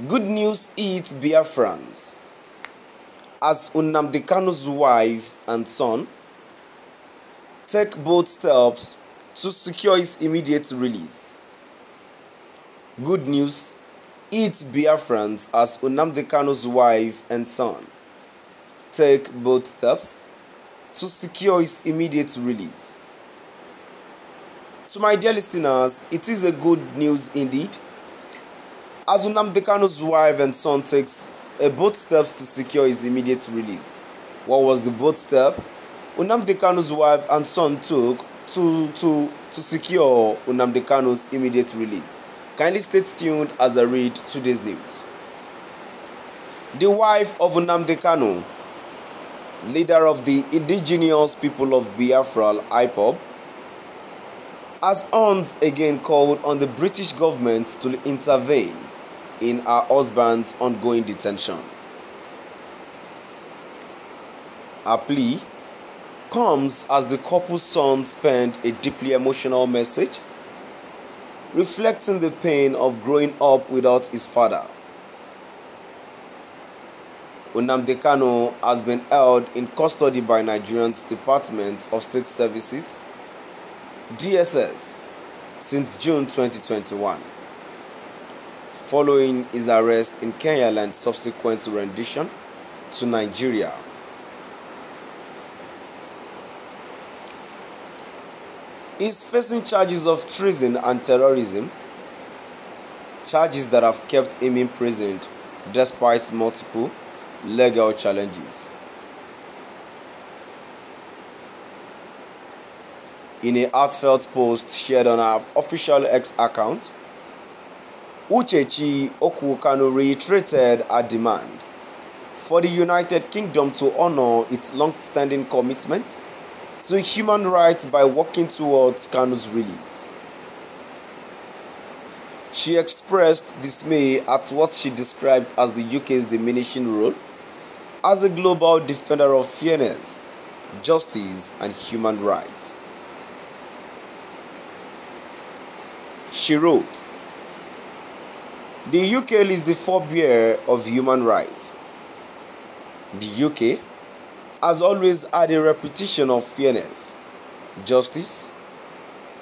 Good news hits Biafran'S as Nnamdi Kanu'S wife and son take bold steps to secure his immediate release. Good news hits Biafran'S as Nnamdi Kanu'S wife and son take bold steps to secure his immediate release. To my dear listeners, it is a good news indeed, as Nnamdi Kanu'S wife and son takes bold steps to secure his immediate release. What was the bold step Nnamdi Kanu'S wife and son took to secure Nnamdi Kanu'S immediate release? Kindly stay tuned as I read today's news. The wife of Nnamdi Kanu, leader of the indigenous people of Biafra, IPOB, has once again called on the British government to intervene in her husband's ongoing detention. Her plea comes as the couple's son penned a deeply emotional message reflecting the pain of growing up without his father. Nnamdi Kanu has been held in custody by Nigeria's Department of State Services (DSS) since June 2021, following his arrest in Kenya and subsequent rendition to Nigeria. He is facing charges of treason and terrorism, charges that have kept him imprisoned despite multiple legal challenges. In a heartfelt post shared on our official X account, Uchechi Kanu reiterated her demand for the United Kingdom to honor its long-standing commitment to human rights by working towards Kanu's release. She expressed dismay at what she described as the UK's diminishing role as a global defender of fairness, justice, and human rights. She wrote, "The UK is the forebearer of human rights. The UK has always had a reputation of fairness, justice,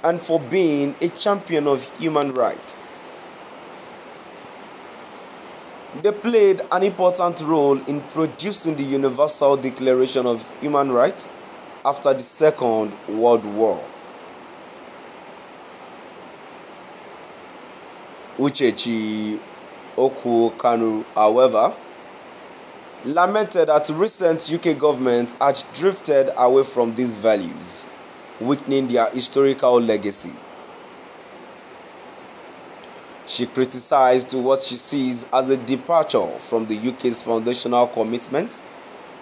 and for being a champion of human rights. They played an important role in producing the Universal Declaration of Human Rights after the Second World War." Uchechi Kanu, however, lamented that recent UK government had drifted away from these values, weakening their historical legacy. She criticized what she sees as a departure from the UK's foundational commitment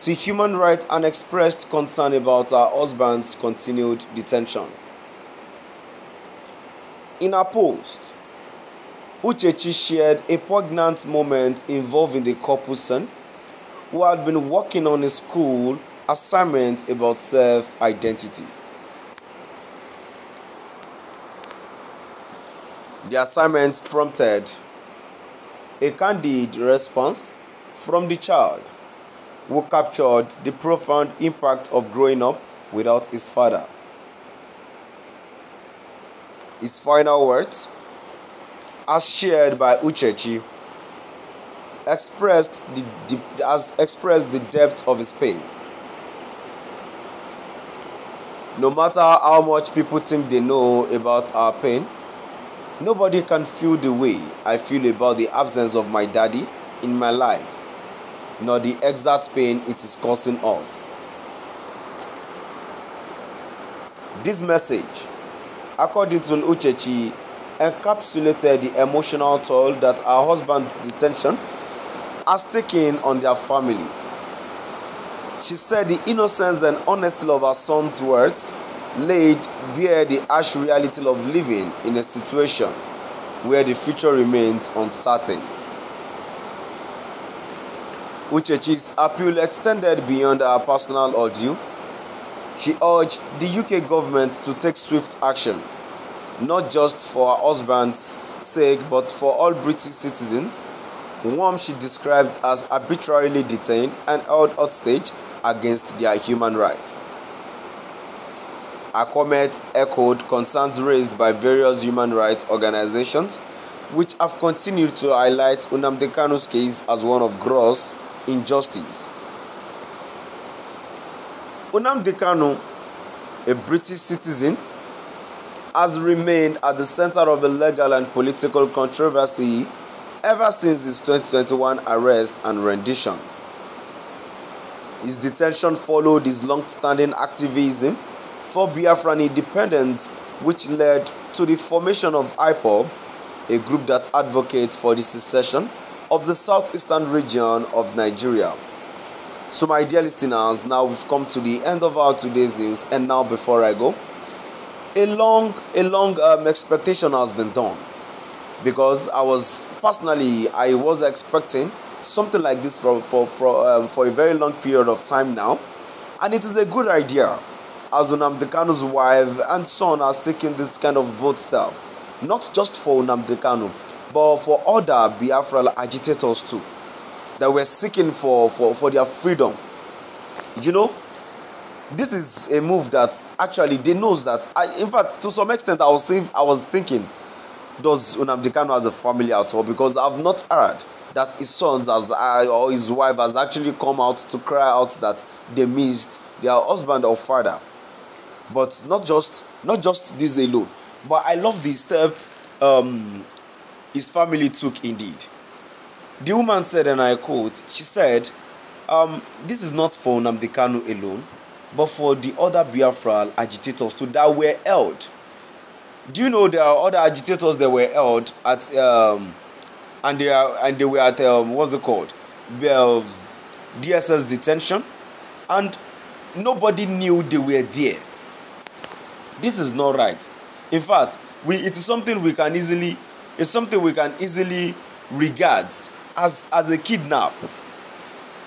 to human rights and expressed concern about her husband's continued detention. In her post, Uchechi shared a poignant moment involving the couple's son, who had been working on a school assignment about self-identity. The assignment prompted a candid response from the child, who captured the profound impact of growing up without his father. His final words, as shared by Uchechi, expressed the depth of his pain. "No matter how much people think they know about our pain, nobody can feel the way I feel about the absence of my daddy in my life, nor the exact pain it is causing us." This message, according to Uchechi, encapsulated the emotional toll that her husband's detention has taken on their family. She said the innocence and honesty of her son's words laid bare the harsh reality of living in a situation where the future remains uncertain. Uchechi's appeal extended beyond her personal ordeal. She urged the UK government to take swift action, not just for her husband's sake but for all British citizens, whom she described as arbitrarily detained and held hostage against their human rights. Her comment echoed concerns raised by various human rights organizations, which have continued to highlight Nnamdi Kanu's case as one of gross injustice. Nnamdi Kanu, a British citizen, has remained at the center of a legal and political controversy ever since his 2021 arrest and rendition. His detention followed his long-standing activism for Biafran independence, which led to the formation of IPOB, a group that advocates for the secession of the southeastern region of Nigeria. So my dear listeners, now we've come to the end of our today's news, and now before I go, a long expectation has been done, because I was expecting something like this for a very long period of time now, and it is a good idea as Nnamdi Kanu's wife and son has taken this kind of bold step, not just for Nnamdi Kanu but for other Biafra agitators too, that were seeking for their freedom. You know, this is a move that actually they knows that. In fact, to some extent, I was thinking, does Nnamdi Kanu has a family at all? Because I've not heard that his sons or his wife has actually come out to cry out that they missed their husband or father. But not just this alone. But I love the step his family took indeed. The woman said, and I quote, she said, this is not for Nnamdi Kanu alone, but for the other Biafra agitators too that were held. Do you know there are other agitators that were held at and they were at what's it called? DSS detention, and nobody knew they were there. This is not right. In fact, it is something we can easily regard as a kidnap.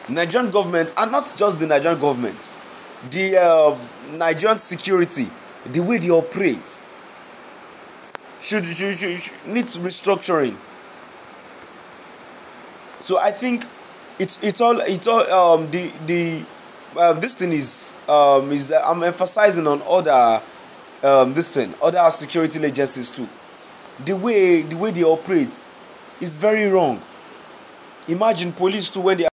Nigerian government, and not just the Nigerian government, the Nigerian security, the way they operate should needs restructuring. So I think this thing is I'm emphasizing on other other security agencies too. The way they operate is very wrong. Imagine police too, when they